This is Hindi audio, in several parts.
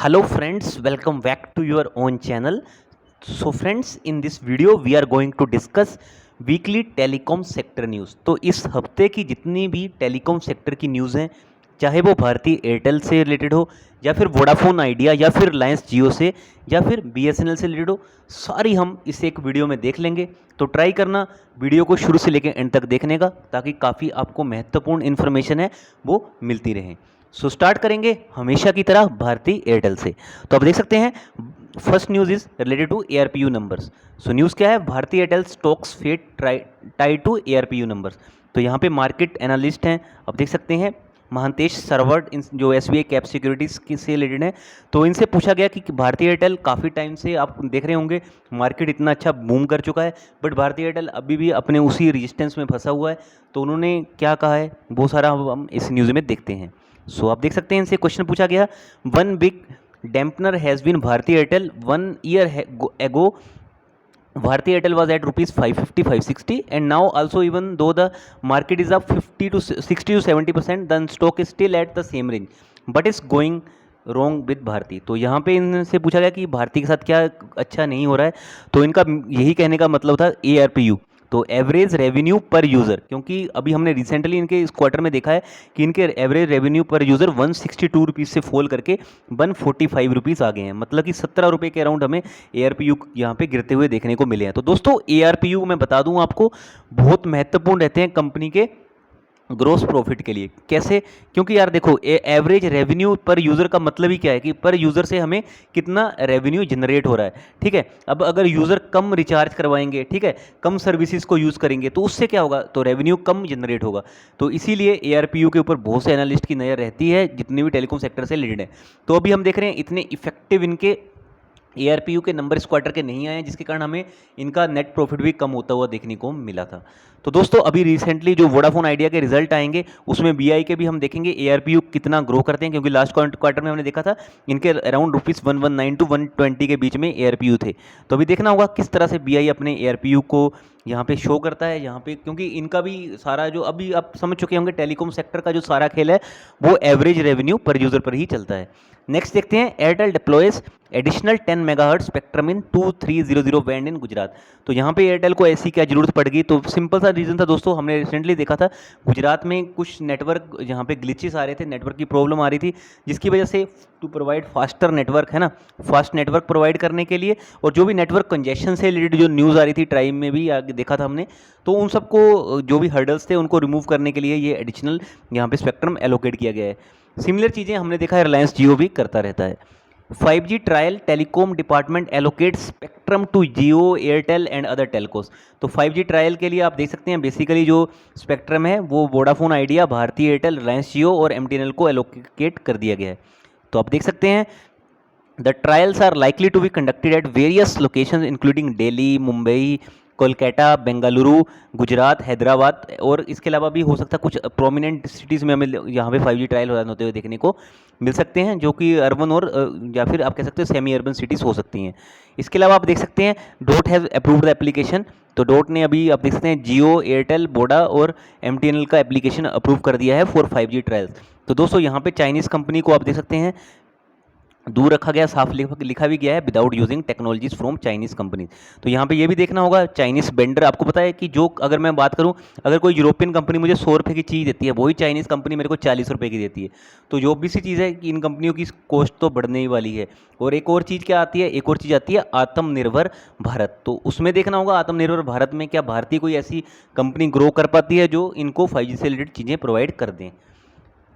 Hello friends, welcome back to your own channel. So friends, in this video we are going to discuss weekly telecom sector news. तो इस हफ्ते की जितनी भी टेलीकॉम सेक्टर की न्यूज़ हैं, चाहे वो भारतीय एयरटेल से रिलेटेड हो या फिर वोडाफोन आइडिया या फिर रिलायंस जियो से या फिर बीएसएनएल से रिलेटेड हो, सारी हम इस एक वीडियो में देख लेंगे। तो ट्राई करना वीडियो को शुरू से लेकर एंड तक देखने का, ताकि काफ़ी आपको महत्वपूर्ण इन्फॉर्मेशन है वो मिलती रहे। सो स्टार्ट करेंगे हमेशा की तरह भारतीय एयरटेल से। तो आप देख सकते हैं first news is related to ARPU numbers. So news क्या है, Bharti Airtel stocks fate tied to ARPU numbers. तो यहाँ पे मार्केट एनालिस्ट हैं, आप देख सकते हैं महांतेश सरवर्ड, जो एसबीआई कैप सिक्योरिटीज़ की से रिलेटेड है। तो इनसे पूछा गया कि भारतीय एयरटेल काफ़ी टाइम से आप देख रहे होंगे मार्केट इतना अच्छा बूम कर चुका है, बट भारतीय एयरटेल अभी भी अपने उसी रेजिस्टेंस में फंसा हुआ है। तो उन्होंने क्या कहा है वो सारा हम इस न्यूज़ में देखते हैं। सो आप देख सकते हैं इनसे क्वेश्चन पूछा गया, one big dampener has been Bharti Airtel 1 year ago. Bharti Airtel was at rupees 550, 560, and now also, even though the market is up 50 to 60 to 70%, the stock is still at the same range, but it's going wrong with Bharti. तो यहाँ पे इनसे पूछा गया कि भारती के साथ क्या अच्छा नहीं हो रहा है। तो इनका यही कहने का मतलब था ARPU, तो एवरेज रेवेन्यू पर यूज़र, क्योंकि अभी हमने रिसेंटली इनके इस क्वार्टर में देखा है कि इनके एवरेज रेवेन्यू पर यूज़र 162 रुपीज़ से फॉल करके 145 रुपीज़ आ गए हैं। मतलब कि 17 रुपये के अराउंड हमें ARPU यहाँ पे गिरते हुए देखने को मिले हैं। तो दोस्तों ARPU मैं बता दूँ आपको बहुत महत्वपूर्ण रहते हैं कंपनी के ग्रोस प्रॉफिट के लिए। कैसे? क्योंकि यार देखो, एवरेज रेवेन्यू पर यूज़र का मतलब ही क्या है कि पर यूज़र से हमें कितना रेवेन्यू जनरेट हो रहा है। ठीक है, अब अगर यूज़र कम रिचार्ज करवाएंगे, ठीक है, कम सर्विसेज को यूज़ करेंगे, तो उससे क्या होगा, तो रेवेन्यू कम जनरेट होगा। तो इसीलिए ARPU के ऊपर बहुत से एनालिस्ट की नज़र रहती है जितने भी टेलीकॉम सेक्टर से रिलेटेड है। तो अभी हम देख रहे हैं इतने इफेक्टिव इनके ARPU के नंबर इस क्वार्टर के नहीं आए हैं, जिसके कारण हमें इनका नेट प्रॉफिट भी कम होता हुआ देखने को मिला था। तो दोस्तों अभी रिसेंटली जो वोडाफोन आइडिया के रिजल्ट आएंगे उसमें BI के भी हम देखेंगे ARPU कितना ग्रो करते हैं, क्योंकि लास्ट क्वार्टर में हमने देखा था इनके अराउंड ₹119 to 120 के बीच में ARPU थे। तो अभी देखना होगा किस तरह से BI अपने ARPU को यहाँ पे शो करता है यहाँ पे, क्योंकि इनका भी सारा जो अभी आप समझ चुके होंगे टेलीकॉम सेक्टर का जो सारा खेल है वो एवरेज रेवेन्यू पर यूज़र पर ही चलता है। नेक्स्ट देखते हैं, Airtel deploys additional 10 megahertz spectrum in 2300 band in Gujarat. तो यहाँ पे एयरटेल को ऐसी क्या जरूरत पड़ गई, तो सिंपल सा रीज़न था दोस्तों, हमने रिसेंटली देखा था गुजरात में कुछ नेटवर्क जहाँ पे ग्लिचेस आ रहे थे, नेटवर्क की प्रॉब्लम आ रही थी, जिसकी वजह से टू प्रोवाइड फास्टर नेटवर्क, है ना, फास्ट नेटवर्क प्रोवाइड करने के लिए, और जो भी नेटवर्क कंजेशन से रिलेटेड जो न्यूज़ आ रही थी टाइम में भी आगे देखा था हमने, तो उन सबको जो भी हर्डल्स थे उनको रिमूव करने के लिए ये एडिशनल यहाँ पे स्पेक्ट्रम एलोकेट किया गया है। सिमिलर चीज़ें हमने देखा है रिलायंस जियो भी करता रहता है। 5G trial, telecom department allocate spectrum to Jio, Airtel and other telcos. तो 5G ट्रायल के लिए आप देख सकते हैं बेसिकली जो स्पेक्ट्रम है वो वोडाफोन आइडिया, भारतीय एयरटेल, रिलायंस जियो और MTNL को एलोकेट कर दिया गया है। तो आप देख सकते हैं the trials are likely to be conducted at various locations including Delhi, Mumbai, Kolkata, Bengaluru, Gujarat, Hyderabad, और इसके अलावा भी हो सकता है कुछ प्रोमिनेंट सिटीज़ में हमें यहाँ पे 5G ट्रायल होते हुए देखने को मिल सकते हैं, जो कि अर्बन और या फिर आप कह सकते हो सेमी अर्बन सिटीज़ हो सकती हैं। इसके अलावा आप देख सकते हैं dot has approved the application. तो डोट ने अभी आप देख सकते हैं जियो, एयरटेल, वोडा और MTNL का एप्लीकेशन अप्रूव कर दिया है फॉर 5G ट्रायल्स। तो दोस्तों यहाँ पे चाइनीज़ कंपनी को आप देख सकते हैं दूर रखा गया, साफ लिखा भी गया है without using technologies from Chinese company. तो यहाँ पे ये भी देखना होगा चाइनीज़ वेंडर, आपको पता है कि जो अगर मैं बात करूँ, अगर कोई यूरोपियन कंपनी मुझे 100 रुपये की चीज़ देती है, वही चाइनीज़ कंपनी मेरे को 40 रुपये की देती है। तो जो भी सी चीज़ है कि इन कंपनियों की कॉस्ट तो बढ़ने ही वाली है। और एक और चीज़ क्या आती है, एक और चीज़ आती है आत्मनिर्भर भारत। तो उसमें देखना होगा आत्मनिर्भर भारत में क्या भारतीय कोई ऐसी कंपनी ग्रो कर पाती है जो इनको 5G से रिलेटेड चीज़ें प्रोवाइड कर दें।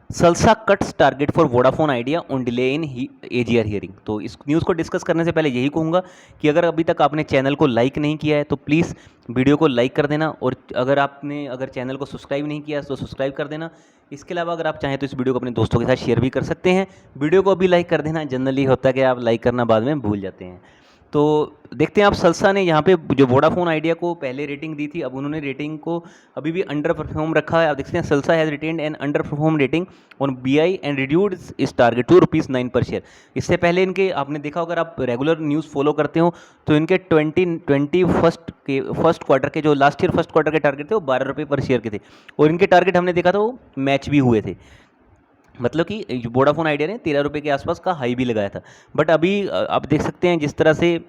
Salsa cuts target for Vodafone idea on delay in AGR hearing. तो इस न्यूज़ को डिस्कस करने से पहले यही कहूँगा कि अगर अभी तक आपने चैनल को लाइक नहीं किया है तो प्लीज़ वीडियो को लाइक कर देना, और अगर चैनल को सब्सक्राइब नहीं किया है तो सब्सक्राइब कर देना। इसके अलावा अगर आप चाहें तो इस वीडियो को अपने दोस्तों के साथ शेयर भी कर सकते हैं। वीडियो को अभी लाइक कर देना, जनरली होता है कि आप लाइक करना बाद में भूल जाते हैं। तो देखते हैं आप, सल्सा ने यहाँ पे जो वोडाफोन आइडिया को पहले रेटिंग दी थी, अब उन्होंने रेटिंग को अभी भी अंडर परफॉर्म रखा है। आप देखते हैं CLSA has retained an underperform rating on BI and reduced its target to ₹9 per share. इससे पहले इनके आपने देखा, अगर आप रेगुलर न्यूज़ फॉलो करते हो तो इनके 2020 फर्स्ट क्वार्टर के जो लास्ट ईयर फर्स्ट क्वार्टर के टारगेट थे वो ₹12 पर शेयर के थे, और इनके टारगेट हमने देखा था वो मैच भी हुए थे। मतलब कि वोडाफोन आइडिया ने 13 रुपये के आसपास का हाई भी लगाया था। बट अभी आप देख सकते हैं जिस तरह से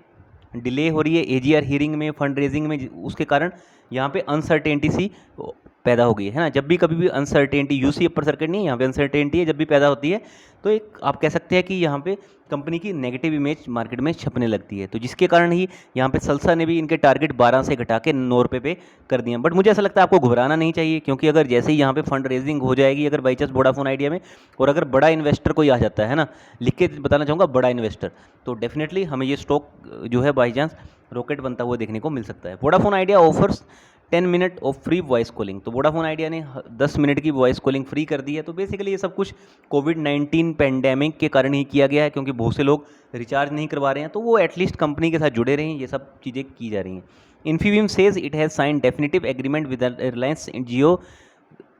डिले हो रही है एजीआर हियरिंग में, फंड रेजिंग में, उसके कारण यहाँ पे अनसर्टेनिटी सी पैदा हो गई है ना। जब भी कभी भी अनसर्टेनिटी, यूसी अपर सर्किट नहीं, यहाँ पे अनसर्टेनिटी है, जब भी पैदा होती है तो एक आप कह सकते हैं कि यहाँ पे कंपनी की नेगेटिव इमेज मार्केट में छपने लगती है। तो जिसके कारण ही यहाँ पे सल्सा ने भी इनके टारगेट 12 से घटा के 9 रुपये पे कर दिए। बट मुझे ऐसा लगता है आपको घबराना नहीं चाहिए, क्योंकि अगर जैसे ही यहाँ पे फंड रेजिंग हो जाएगी, अगर बाई चांस वोडाफोन आइडिया में, और अगर बड़ा इन्वेस्टर कोई आ जाता है ना, लिख के बताना चाहूँगा बड़ा इन्वेस्टर, तो डेफिनेटली हमें ये स्टॉक जो है बाई चांस रॉकेट बनता हुआ देखने को मिल सकता है। Vodafone idea offers 10 minute of free voice calling. तो वोडाफोन आइडिया ने 10 मिनट की वॉइस कॉलिंग फ्री कर दी है। तो बेसिकली ये सब कुछ कोविड-19 पैंडेमिक के कारण ही किया गया है, क्योंकि बहुत से लोग रिचार्ज नहीं करवा रहे हैं, तो वो एटलीस्ट कंपनी के साथ जुड़े रहें, ये सब चीज़ें की जा रही हैं। Infibeam says it has sign definitive agreement with Reliance Jio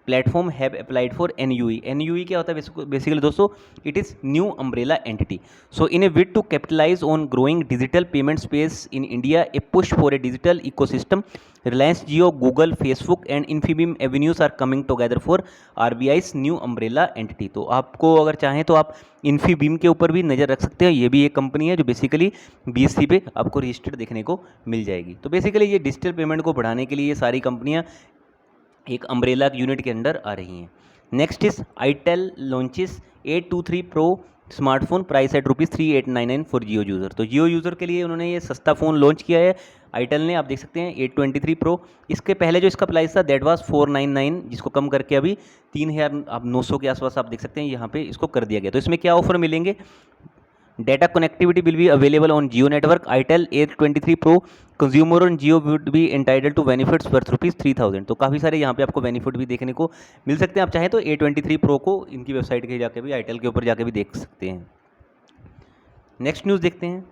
platform have applied for NUE. NUE क्या होता है बेसिकली दोस्तों? It is new umbrella entity. So in a bid to capitalise on growing digital payment space in India, a push for a digital ecosystem, Reliance Jio, Google, Facebook and Infibeam Avenues are coming together for RBI's new umbrella entity. तो आपको अगर चाहें तो आप इन्फीबीम के ऊपर भी नज़र रख सकते हैं। ये भी एक कंपनी है जो बेसिकली बीएससी पे आपको रजिस्टर्ड देखने को मिल जाएगी। तो बेसिकली ये डिजिटल पेमेंट को बढ़ाने के लिए ये सारी कंपनियाँ एक अम्ब्रेला यूनिट के अंडर आ रही हैं। Next is itel launches 823 pro smartphone price at ₹3899 for Jio user. तो जियो यूज़र के लिए उन्होंने ये सस्ता फ़ोन लॉन्च किया है आईटेल ने। आप देख सकते हैं 823 प्रो। इसके पहले जो इसका प्राइस था दैट वाज 499, जिसको कम करके अभी 3900 के आसपास आप देख सकते हैं यहाँ पे इसको कर दिया गया। तो इसमें क्या ऑफर मिलेंगे? Data connectivity will be available on Jio network. Itel A23 Pro consumer on Jio would be entitled to benefits worth ₹3000। तो काफ़ी सारे यहाँ पे आपको बेनिफिट भी देखने को मिल सकते हैं। आप चाहें तो A23 Pro को इनकी वेबसाइट के जाके भी, आईटेल के ऊपर जाके भी देख सकते हैं। नेक्स्ट न्यूज़ देखते हैं।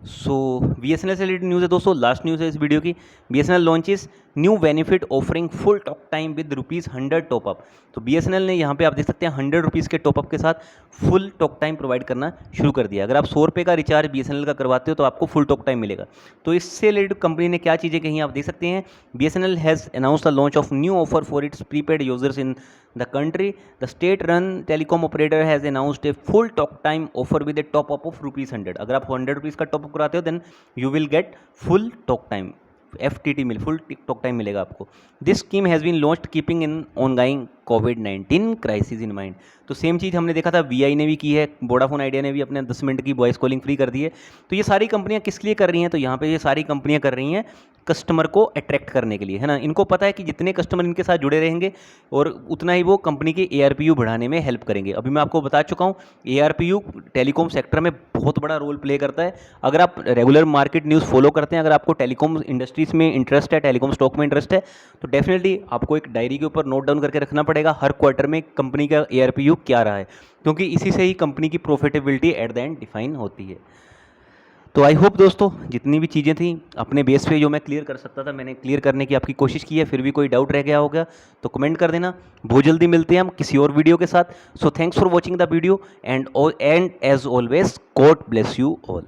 सो BSNL से रिलेटेड न्यूज़ है दोस्तों, लास्ट न्यूज़ है इस वीडियो की। BSNL launches new benefit offering full talk time with ₹100 top up. तो BSNL ने यहाँ पे आप देख सकते हैं ₹100 के टॉपअप के साथ फुल टॉक टाइम प्रोवाइड करना शुरू कर दिया। अगर आप ₹100 का रिचार्ज BSNL का करवाते हो तो आपको फुल टॉक टाइम मिलेगा। तो इससे रिलेटेड कंपनी ने क्या चीज़ें कही आप देख सकते हैं। BSNL has announce the launch of new offer for its prepaid users in the country. The state-run telecom operator has announced a full talk time offer with a top up of ₹100। अगर आप ₹100 का टॉप अप कराते हो then you will get full talk time, FTT मिल, फुल टॉक टाइम मिलेगा आपको। This scheme has been launched keeping in ongoing कोविड-19 क्राइसिस इन माइंड। तो सेम चीज़ हमने देखा था VI ने भी की है, वोडाफोन आइडिया ने भी अपने 10 मिनट की वॉइस कॉलिंग फ्री कर दी है। तो ये सारी कंपनियां किस लिए कर रही हैं? तो यहाँ पे ये सारी कंपनियां कर रही हैं कस्टमर को अट्रैक्ट करने के लिए, है ना। इनको पता है कि जितने कस्टमर इनके साथ जुड़े रहेंगे और उतना ही वो कंपनी के ARPU बढ़ाने में हेल्प करेंगे। अभी मैं आपको बता चुका हूँ ARPU टेलीकॉम सेक्टर में बहुत बड़ा रोल प्ले करता है। अगर आप रेगुलर मार्केट न्यूज़ फॉलो करते हैं, अगर आपको टेलीकॉम इंडस्ट्रीज़ में इंटरेस्ट है, टेलीकॉम स्टॉक में इंटरेस्ट है, तो डेफिनेटली आपको एक डायरी के ऊपर नोट डाउन करके रखना पड़ेगा हर क्वार्टर में कंपनी का ARPU क्या रहा है, क्योंकि इसी से ही कंपनी की profitability at the end define होती है। तो आई होप दोस्तों जितनी भी चीज़ें थी अपने बेस पे जो मैं क्लियर कर सकता था मैंने क्लियर करने की आपकी कोशिश की है। फिर भी कोई डाउट रह गया होगा तो कमेंट कर देना। बहुत जल्दी मिलते हैं हम किसी और वीडियो के साथ। So thanks for watching the video and as always God bless you all.